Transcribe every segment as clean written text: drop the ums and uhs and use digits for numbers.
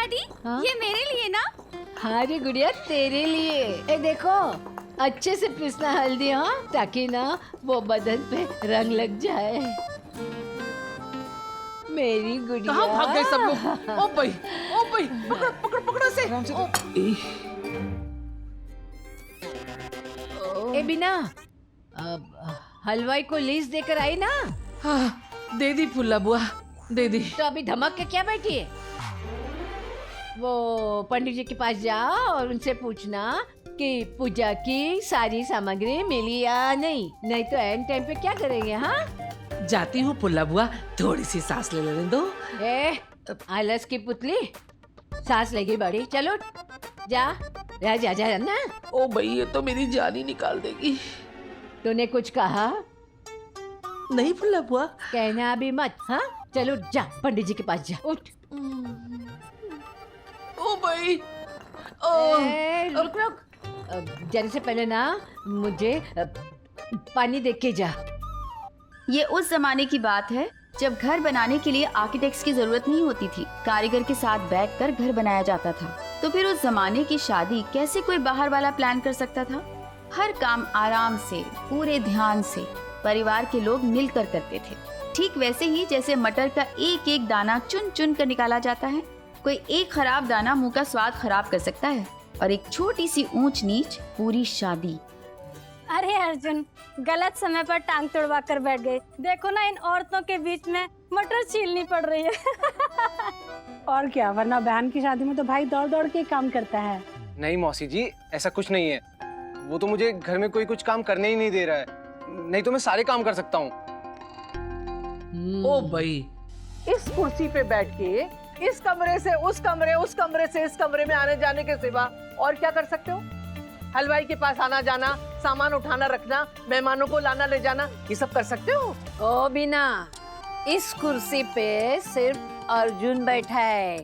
दादी हाँ? ये मेरे लिए ना। हाँ रे गुड़िया, तेरे लिए। ए देखो, अच्छे से पीसना हल्दी, हाँ, ताकि ना वो बदन पे रंग लग जाए। मेरी गुड़िया। कहाँ भाग गए सब लोग? ओ भाई, पकड़ो पकड़ो पकड़ो से। ए बिना, अब हलवाई को लीज देकर आई ना? हाँ, दे दी फुल्ला बुआ, दे दी। तो अभी धमक के क्या बैठी है? वो पंडित जी के पास जाओ और उनसे पूछना कि पूजा की सारी सामग्री मिली या नहीं, नहीं तो एंड टाइम पे क्या करेंगे? हाँ, जाती हूँ फुल्ला बुआ, थोड़ी सी सांस ले लेने दो। ए आलस की पुतली, सांस लगी बड़ी, चलो जा, जा जा जा ना। ओ भाई, ये तो मेरी जान ही निकाल देगी। तूने कुछ कहा? नहीं फुल्ला बुआ। कहना अभी मत, हाँ? चलो जा, पंडित जी के पास जा, उठ। ओ भाई, रुक रुक, जाने से पहले ना मुझे पानी दे के जा। ये उस जमाने की बात है जब घर बनाने के लिए आर्किटेक्ट्स की जरूरत नहीं होती थी, कारीगर के साथ बैठकर घर बनाया जाता था। तो फिर उस जमाने की शादी कैसे कोई बाहर वाला प्लान कर सकता था? हर काम आराम से, पूरे ध्यान से परिवार के लोग मिलकर करते थे। ठीक वैसे ही जैसे मटर का एक एक दाना चुन चुन कर निकाला जाता है। कोई एक खराब दाना मुंह का स्वाद खराब कर सकता है, और एक छोटी सी ऊंच नीच पूरी शादी। अरे अर्जुन, गलत समय पर टांग तुड़वा कर बैठ गए। देखो ना, इन औरतों के बीच में मटर छीलनी पड़ रही है। और क्या, वरना बहन की शादी में तो भाई दौड़ दौड़ के काम करता है। नहीं मौसी जी, ऐसा कुछ नहीं है। वो तो मुझे घर में कोई कुछ काम करने ही नहीं दे रहा है, नहीं तो मैं सारे काम कर सकता हूँ। ओ भाई, इस कुर्सी पे बैठ के इस कमरे से उस कमरे, उस कमरे से इस कमरे में आने जाने के सिवा और क्या कर सकते हो? हलवाई के पास आना जाना, सामान उठाना रखना, मेहमानों को लाना ले जाना, ये सब कर सकते हो? ओ बिना, इस कुर्सी पे सिर्फ अर्जुन बैठा है,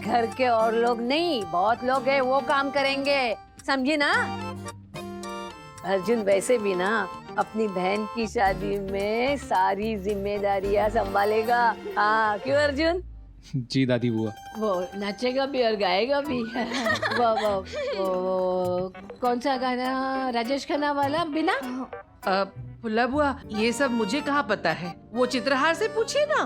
घर के और लोग नहीं। बहुत लोग हैं, वो काम करेंगे, समझी ना? अर्जुन वैसे भी ना अपनी बहन की शादी में सारी जिम्मेदारियां संभालेगा। हाँ, क्यों अर्जुन? जी दादी बुआ। वो नाचेगा भी और गाएगा भी। वो कौन सा गाना, राजेश खन्ना वाला बिना? फुल्ला बुआ, ये सब मुझे कहाँ पता है, वो चित्रहार से पूछिए ना।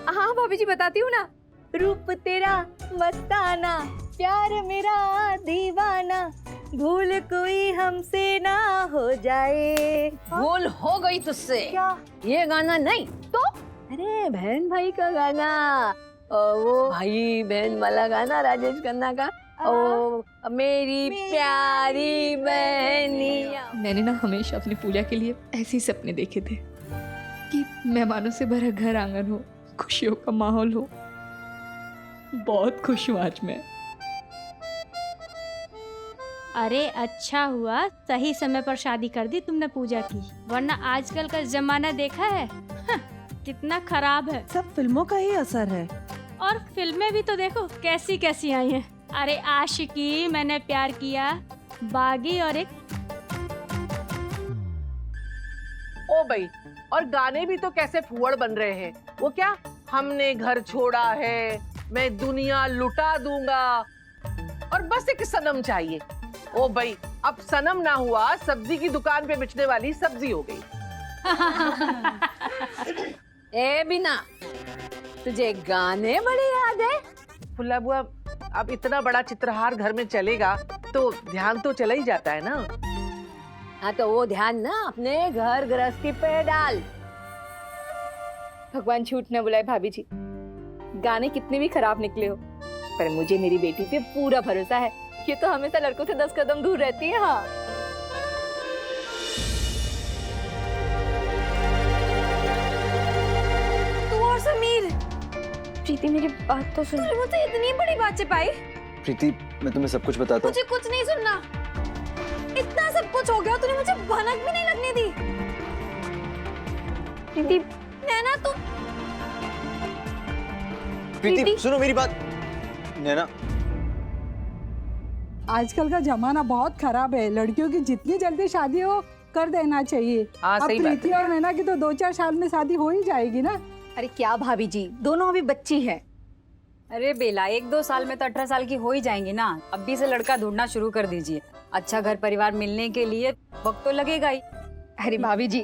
हाँ भाभी जी, बताती हूँ ना। रूप तेरा मस्ताना, प्यार मेरा दीवाना, भूल कोई हमसे ना हो जाए। भूल हो गई तुझसे? क्या? ये गाना नहीं तो? अरे बहन भाई का गाना, वो भाई बहन वाला गाना राजेश खन्ना का, ओ मेरी प्यारी बहनिया। मैंने ना हमेशा अपनी पूजा के लिए ऐसे ही सपने देखे थे कि मेहमानों से भरा घर आंगन हो, खुशियों का माहौल हो। बहुत खुश हूँ आज मैं। अरे अच्छा हुआ सही समय पर शादी कर दी तुमने पूजा की, वरना आजकल का जमाना देखा है कितना खराब है। सब फिल्मों का ही असर है। और फिल्में भी तो देखो कैसी कैसी आई हैं। अरे आशिकी, मैंने प्यार किया, बागी, और एक ओ भाई, और गाने भी तो कैसे फुहड़ बन रहे हैं। वो क्या, हमने घर छोड़ा है, मैं दुनिया लुटा दूंगा, और बस एक सनम चाहिए। ओ भाई, अब सनम ना हुआ, सब्जी की दुकान पे बिचने वाली सब्जी हो गई। ए बिना, तुझे गाने बड़े याद है? फुल्ला बुआ, अब इतना बड़ा चित्रहार घर में चलेगा तो ध्यान तो चला ही जाता है ना। हाँ, तो वो ध्यान ना अपने घर गृहस्थी पे डाल। भगवान झूठ न बुलाए भाभी जी, गाने कितने भी खराब निकले हो, पर मुझे मेरी बेटी पे पूरा भरोसा है। ये तो हमेशा लड़कों से 10 कदम दूर रहती है। हाँ, तू और समीर। प्रीति, मेरी बात तो सुन। मुझे इतनी बड़ी बात छिपाई। प्रीति, मैं तुम्हें सब कुछ बताता हूँ। मुझे कुछ नहीं सुनना। इतना सब कुछ हो गया, तूने मुझे भनक भी नहीं लगने दी। प्रीति, नैना तुम। प्रीति सुनो मेरी बात। नैना, आजकल का जमाना बहुत खराब है, लड़कियों की जितनी जल्दी शादी हो कर देना चाहिए। हाँ, अब सही बात है। प्रीति और नैना की तो 2-4 साल में शादी हो ही जाएगी ना। अरे क्या भाभी जी, दोनों अभी बच्ची है। अरे बेला, 1-2 साल में तो 18 साल की हो ही जाएंगी ना। अभी से लड़का ढूंढना शुरू कर दीजिए। अच्छा घर परिवार मिलने के लिए वक्त तो लगेगा ही। अरे भाभी जी,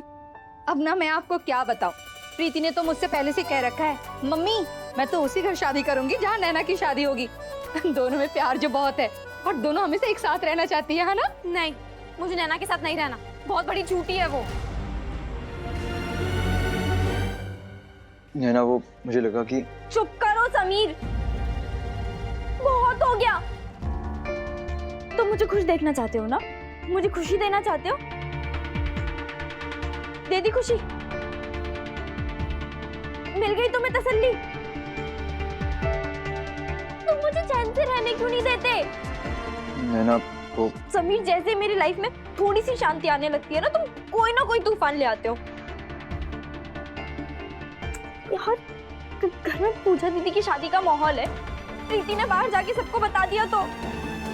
अब ना मैं आपको क्या बताऊं, प्रीति ने तो मुझसे पहले से कह रखा है, मम्मी मैं तो उसी घर शादी करूंगी जहाँ नैना की शादी होगी। दोनों में प्यार जो बहुत है और दोनों हमेशा एक साथ रहना चाहती है ना? नहीं, मुझे नैना के साथ नहीं रहना, बहुत बड़ी झूठी है वो। नैना, वो मुझे लगा कि चुप करो समीर, बहुत हो गया। तुम मुझे खुश देखना चाहते हो ना, मुझे खुशी देना चाहते हो, दे दी खुशी, मिल गई तुम्हें तसल्ली। तुम मुझे चैन से रहने क्यों नहीं देते? नैना वो समीर, जैसे मेरी लाइफ में थोड़ी सी शांति आने लगती है ना, तुम कोई ना कोई तूफान ले आते हो। यार घर में पूजा दीदी की शादी का माहौल है, प्रीति ने बाहर जाके सबको बता दिया तो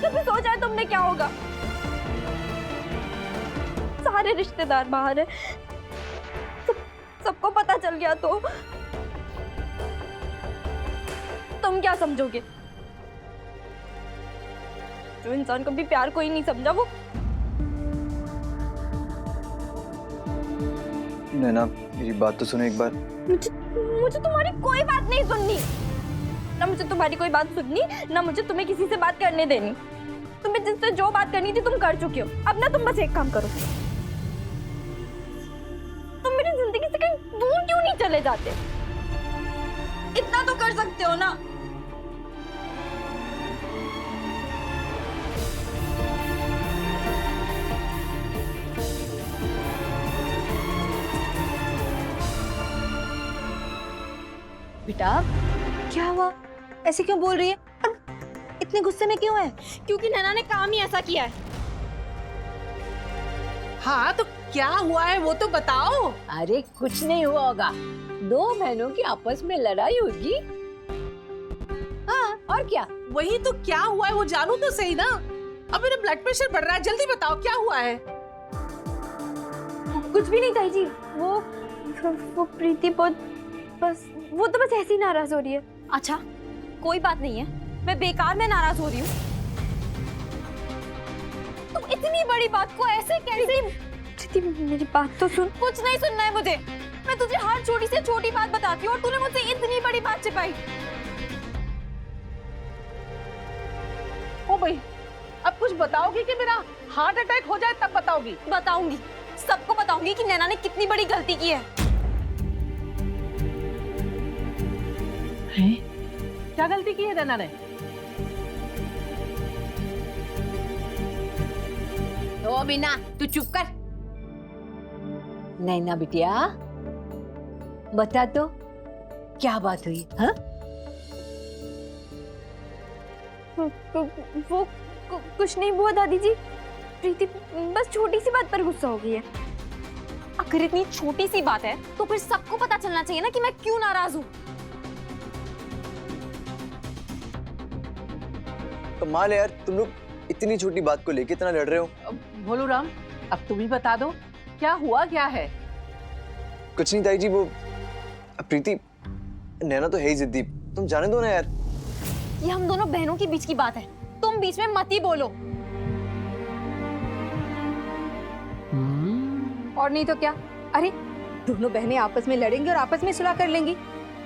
कभी सोचा है तुमने क्या होगा? सारे रिश्तेदार बाहर है, सबको पता चल गया तो तुम क्या समझोगे? जो इंसान कभी प्यार को ही नहीं समझा वो। नैना, मेरी बात तो सुनो एक बार। मुझे तुम्हारी कोई बात नहीं सुननी, ना मुझे तुम्हारी कोई बात सुननी, ना मुझे तुम्हें किसी से बात करने देनी। तुम्हें जिससे जो बात करनी थी तुम कर चुके हो। अब ना तुम बस एक काम करो, तुम मेरी जिंदगी से कहीं दूर क्यों नहीं चले जाते? इतना तो कर सकते हो ना। बेटा क्या हुआ, ऐसे क्यों बोल रही है और इतने गुस्से में क्यों है? क्योंकि नैना ने काम ही ऐसा किया है। हाँ तो क्या हुआ है वो तो बताओ। अरे कुछ नहीं हुआ होगा, दो बहनों की आपस में लड़ाई होगी। हाँ और क्या? वही तो, क्या हुआ है वो जानू तो सही ना। अब मेरा ब्लड प्रेशर बढ़ रहा है, जल्दी बताओ क्या हुआ है। कुछ भी नहीं ताई जी, वो प्रीति वो तो बस ऐसे ही नाराज हो रही है। अच्छा कोई बात नहीं है, मैं बेकार में नाराज हो रही हूँ। तुम इतनी बड़ी बात को ऐसे कैसे? प्रीति मेरी बात तो सुन। कुछ नहीं सुनना है मुझे, मैं तुझे हर छोटी से छोटी बात बताती हूँ और तूने मुझसे इतनी बड़ी बात छिपाई। ओ भाई, अब कुछ बताओगी कि मेरा हार्ट अटैक हो जाए तब बताओगी? बताऊंगी, सबको बताऊंगी कि नैना ने कितनी बड़ी गलती की है। क्या गलती की है नैना ने? तो बिना तू चुप कर। नैना बिटिया बता तो क्या बात हुई? हाँ वो कुछ नहीं हुआ दादी जी, प्रीति बस छोटी सी बात पर गुस्सा हो गई है। अगर इतनी छोटी सी बात है तो फिर सबको पता चलना चाहिए ना कि मैं क्यों नाराज हूँ। कमाल है यार, तुम लोग इतनी छोटी बात को लेके इतना लड़ रहे हो। भोलू राम, अब तुम ही बता दो क्या हुआ क्या है? कुछ नहीं ताई जी, वो प्रीति, नैना तो है ही जिद्दी, तुम जाने दो ना यार। ये हम दोनों बहनों के बीच की बात है, तुम बीच में मत ही बोलो। और नहीं तो क्या, अरे दोनों बहनें आपस में लड़ेंगी और आपस में सुलह कर लेंगी।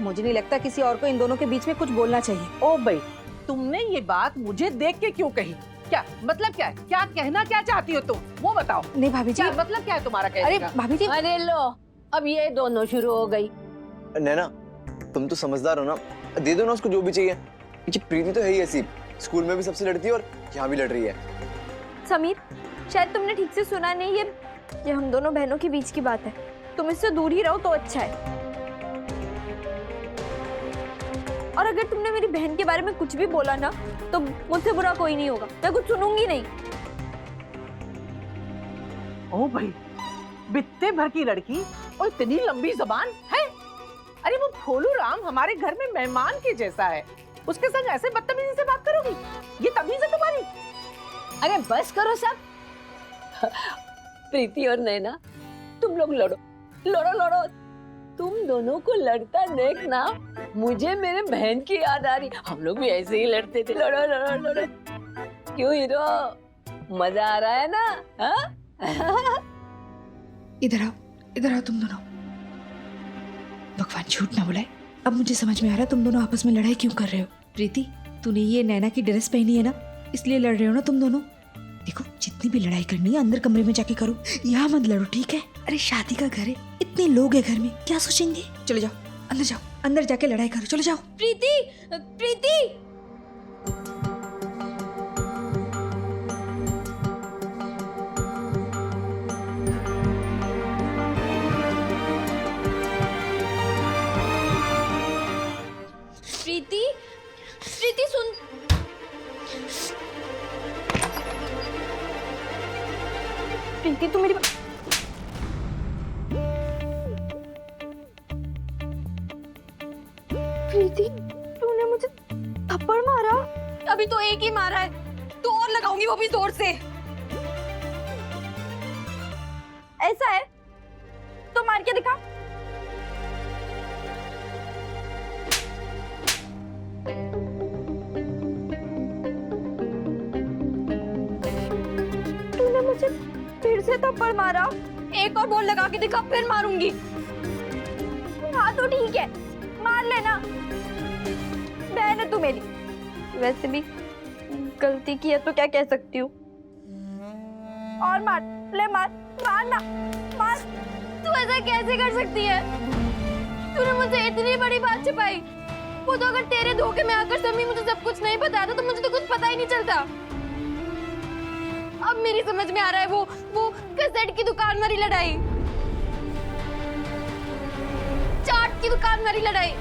मुझे नहीं लगता किसी और को इन दोनों के बीच में कुछ बोलना चाहिए। ओ भाई, तुमने ये बात मुझे देख के क्यों कही? क्या मतलब क्या है? क्या कहना क्या चाहती हो तुम, वो बताओ। नहीं भाभी जी, क्या मतलब क्या है तुम्हारा कहने अरे का? भाभी जी, अरे लो, अब ये दोनों शुरू हो गई। नैना तुम तो समझदार हो ना, दे दो ना उसको जो भी चाहिए। ये प्रीति तो है ही ऐसी, स्कूल में भी सबसे लड़ती है और यहाँ भी लड़ रही है। समीर, शायद तुमने ठीक से सुना नहीं, ये हम दोनों बहनों के बीच की बात है। तुम इससे दूर ही रहो तो अच्छा है। और अगर तुमने मेरी बहन के बारे में कुछ भी बोला ना तो मुझसे बुरा कोई नहीं होगा, मैं कुछ सुनूंगी नहीं। ओ भाई, बित्ते भर की लड़की और इतनी लंबी जबान है। अरे वो भोलू राम हमारे घर में मेहमान के जैसा है, उसके संग ऐसे बदतमीजी से बात करोगी? ये तमीज है तुम्हारी? अरे बस करो सब। प्रीति और नैना तुम लोग लड़ो लड़ो लड़ो, तुम दोनों को लड़ता देखना मुझे मेरे बहन की याद आ रही। हम लोग भी ऐसे ही लड़ते थे, लड़ो लड़ो लड़ो। क्यों हीरो, मजा आ रहा है ना? हाँ? इधर आओ तुम दोनों। भगवान झूठ ना बुलाए, अब मुझे समझ में आ रहा है तुम दोनों आपस में लड़ाई क्यों कर रहे हो। प्रीति, तूने ये नैना की ड्रेस पहनी है ना, इसलिए लड़ रहे हो ना तुम दोनों। देखो, जितनी भी लड़ाई करनी है अंदर कमरे में जाके करो, यहाँ मत लड़ो, ठीक है? अरे शादी का घर है, इतने लोग हैं घर में, क्या सोचेंगे? चलो जाओ, अंदर जाके लड़ाई करो, चलो जाओ। प्रीति, प्रीति, प्रीति, प्रीति सुन। प्रीति तू मेरी प्रीति, तूने मुझे थप्पड़ मारा? अभी तो एक ही मारा है, तो और लगाऊंगी, वो भी जोर से। ऐसा है तो मार के दिखा। तूने मुझे फिर से थप्पड़ मारा, एक और बॉल लगा के दिखा, फिर मारूंगी। हाँ तो ठीक है, मार लेना, बहन है तू मेरी। वैसे भी गलती की है तो क्या कह सकती हूँ। और मार ले, मारना, मार। तू ऐसा कैसे कर सकती है? तूने मुझे इतनी बड़ी बात छिपाई। वो तो अगर तेरे धोखे में आकर समी मुझे सब कुछ नहीं बताया था तो मुझे तो कुछ पता ही नहीं चलता। अब मेरी समझ में आ रहा है वो कैसेट की दुकान वाली लड़ाई, चाट की दुकान वाली लड़ाई,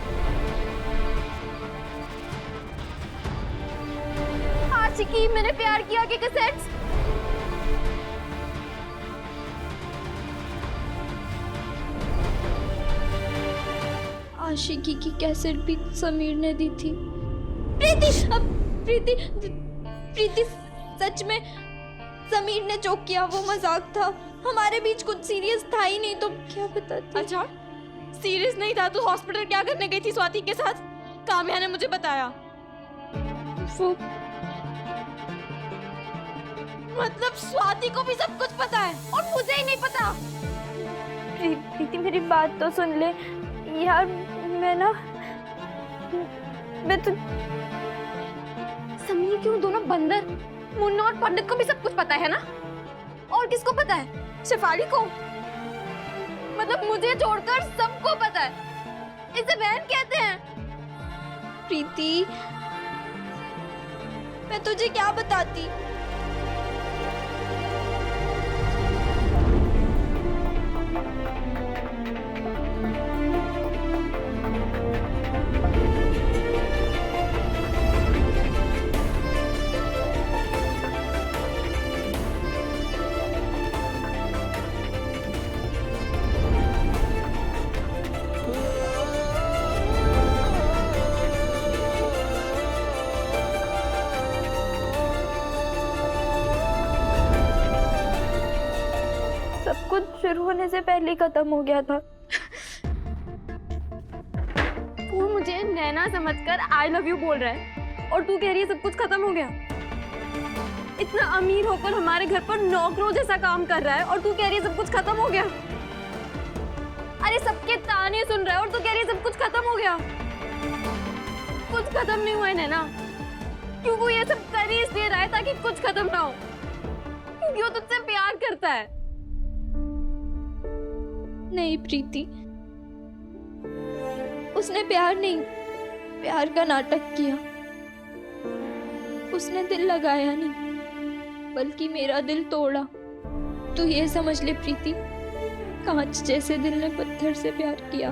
आशिकी, मैंने प्यार किया के कैसेट्स। आशिकी की कैसेट भी समीर ने दी थी। प्रीति सच में समीर ने जो किया वो मजाक था, हमारे बीच कुछ सीरियस था ही नहीं, तो क्या बताती। अच्छा सीरियस नहीं था तो हॉस्पिटल क्या करने गई थी स्वाति के साथ? काम्या ने मुझे बताया। वो मतलब स्वाति को भी सब कुछ पता है और मुझे ही नहीं पता। प्रीति मेरी बात तो सुन ले यार, मैं तो समीर क्यों, दोनों बंदर, मुन्ना और पंडित को भी सब कुछ पता है ना? और किसको पता है? शेफाली को, मतलब मुझे छोड़कर सबको पता है। इसे बहन कहते हैं। प्रीति मैं तुझे क्या बताती। शुरू होने से पहले ही खत्म हो गया था। वो मुझे नैना समझकर आई लव यू बोल रहा है और तू कह रही है सब कुछ खत्म हो गया। इतना अमीर होकर हमारे घर पर नौकरों जैसा काम कर रहा है और तू कह रही है सब कुछ खत्म हो गया। अरे सबके ताने सुन रहा है और तू कह रही है सब कुछ खत्म हो गया। कुछ खत्म नहीं हुआ है नैना, क्योंकि वो ये सब कर ही इसलिए रहा है ताकि कुछ खत्म ना हो, क्योंकि वो तुझसे प्यार करता है। नहीं प्रीति, उसने प्यार नहीं, प्यार का नाटक किया। उसने दिल लगाया नहीं, बल्कि मेरा दिल तोड़ा। तू ये समझ ले प्रीति, कांच जैसे दिल ने पत्थर से प्यार किया।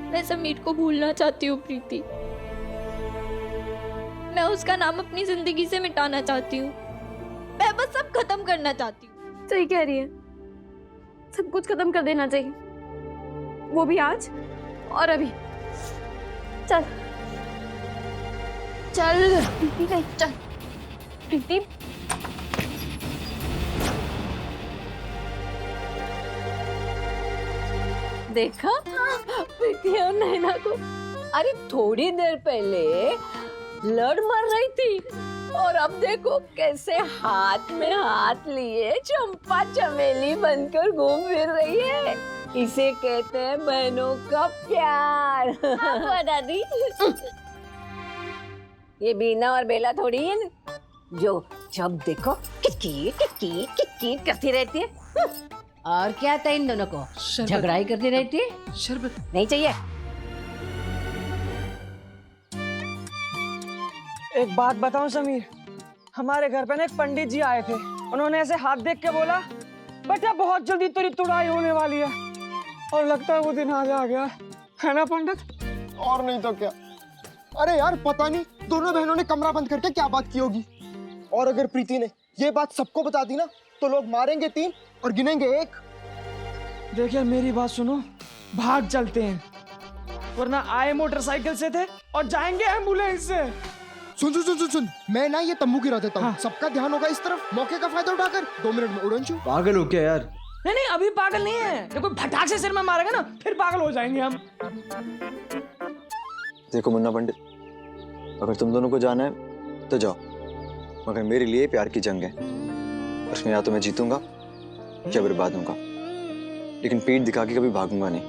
मैं समीर को भूलना चाहती हूँ प्रीति, मैं उसका नाम अपनी जिंदगी से मिटाना चाहती हूँ। मैं बस सब खत्म करना चाहती हूँ। सही कह रही है, सब कुछ खत्म कर देना चाहिए, वो भी आज और अभी। चल चल प्रीति, नहीं चल प्रीति। देखा प्रीति और नैना को, अरे थोड़ी देर पहले लड़ मर रही थी और अब देखो कैसे हाथ में हाथ लिए चंपा चमेली बनकर घूम फिर रही है। इसे कहते हैं बहनों का प्यार। दादी ये बीना और बेला थोड़ी है ना, जो जब देखो किटकी किटकी किटकी करती रहती है। और क्या था इन दोनों को, झगड़ा ही करती रहती है। शरबत नहीं चाहिए। एक बात बताऊं समीर, हमारे घर पे ना एक पंडित जी आए थे। उन्होंने ऐसे हाथ देख के बोला, बेटा बहुत जल्दी तेरी तुड़ाई होने वाली है। और लगता है वो दिन आज आ गया है ना पंडित? और नहीं तो क्या। अरे यार पता नहीं दोनों बहनों ने कमरा बंद करके क्या बात की होगी। और अगर प्रीति ने ये बात सबको बता दी ना तो लोग मारेंगे 3 और गिनेंगे 1। देखिए मेरी बात सुनो, भाग चलते हैं, वरना आए मोटरसाइकिल से थे और जाएंगे एम्बुलेंस से। सुन सुन सुन सुन सुन, मैं ना ये तंबू गिरा देता हूँ। सबका ध्यान होगा इस तरफ, मौके का फायदा उठाकर 2 मिनट में उड़न छू। पागल हो क्या यार? नहीं नहीं अभी पागल नहीं है, जब कोई फटाक से सिर में मारेगा ना फिर पागल हो जाएंगे हम। देखो मुन्ना पंडित, अगर तुम दोनों को जाना है तो जाओ, मगर मेरे लिए प्यार की जंग है। उसमें या तो मैं जीतूंगा या बर्बाद होऊंगा, लेकिन पीठ दिखा के कभी भागूंगा नहीं।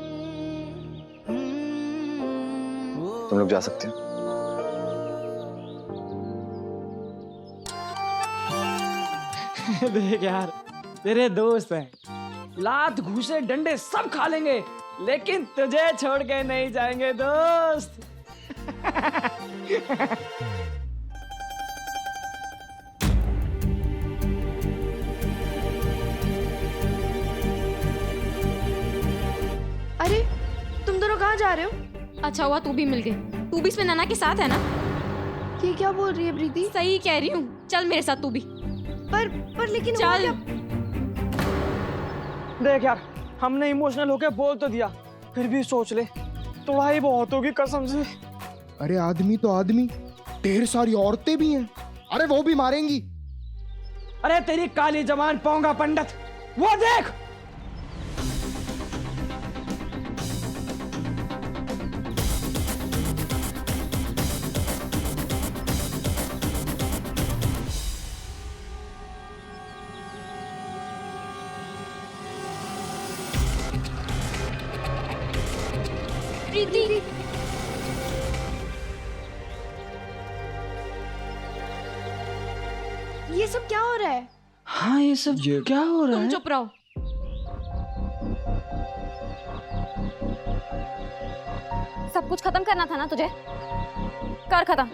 तुम लोग जा सकते हो। देख यार, तेरे दोस्त हैं, लात घूसे डंडे सब खा लेंगे, लेकिन तुझे छोड़ के नहीं जाएंगे दोस्त। अरे तुम दोनों कहाँ जा रहे हो? अच्छा हुआ तू भी मिल गई। तू भी इसमें नैना के साथ है ना? ये क्या बोल रही है प्रीति? सही कह रही हूँ, चल मेरे साथ तू भी। पर लेकिन वो चल। क्या- देख यार, हमने इमोशनल होके बोल तो दिया, फिर भी सोच ले, तुड़ाई बहुत होगी कसम से। अरे आदमी तो आदमी, ढेर सारी औरतें भी हैं। अरे वो भी मारेंगी। अरे तेरी काली जबान पोंगा पंडित, वो देख। प्रीति ये सब क्या हो रहा है? हाँ ये सब क्या हो रहा तुम है? चुप रहो। सब कुछ खत्म करना था ना तुझे, कर खत्म।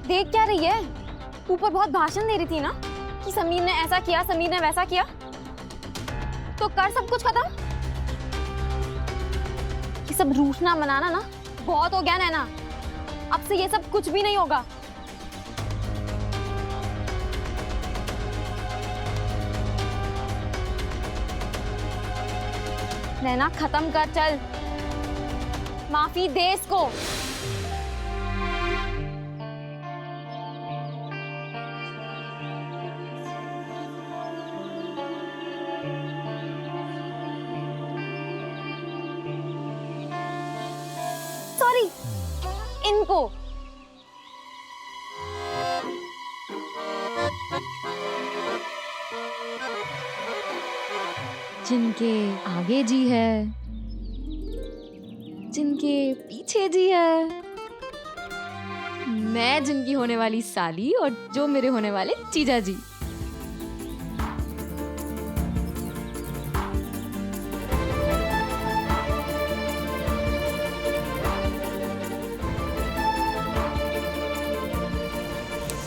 देख क्या रही है? ऊपर बहुत भाषण दे रही थी ना कि समीर ने ऐसा किया, समीर ने वैसा किया, तो कर सब कुछ खत्म। ये सब रूठना मनाना ना बहुत हो गया नैना, अब से ये सब कुछ भी नहीं होगा। नैना खत्म कर, चल माफी दे इसको। सॉरी इनको। जिनके आगे जी है, जिनके पीछे जी है, मैं जिनकी होने वाली साली और जो मेरे होने वाले जीजा जी।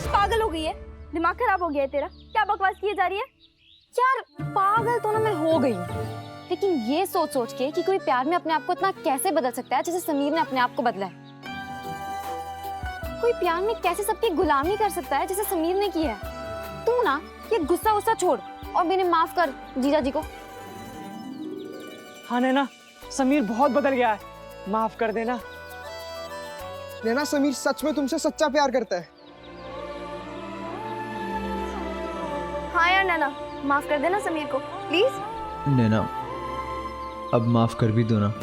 पागल हो गई है? दिमाग खराब हो गया है तेरा? क्या बकवास किए जा रही है? यार पागल तो ना मैं हो गई, लेकिन ये सोच सोच के कि कोई प्यार में अपने आप को इतना कैसे बदल सकता है जैसे समीर ने अपने आप को बदला है। कोई प्यार में कैसे सबकी गुलामी कर सकता है जैसे समीर ने की है। तू ना ये गुस्सा गुस्सा छोड़ और मैंने माफ कर जीजा जी को। हाँ नैना, समीर बहुत बदल गया है, माफ कर देना। नैना समीर सच में तुमसे सच्चा प्यार करता है। हाँ यार नैना, माफ कर देना समीर को प्लीज। नैना अब माफ कर भी दो ना।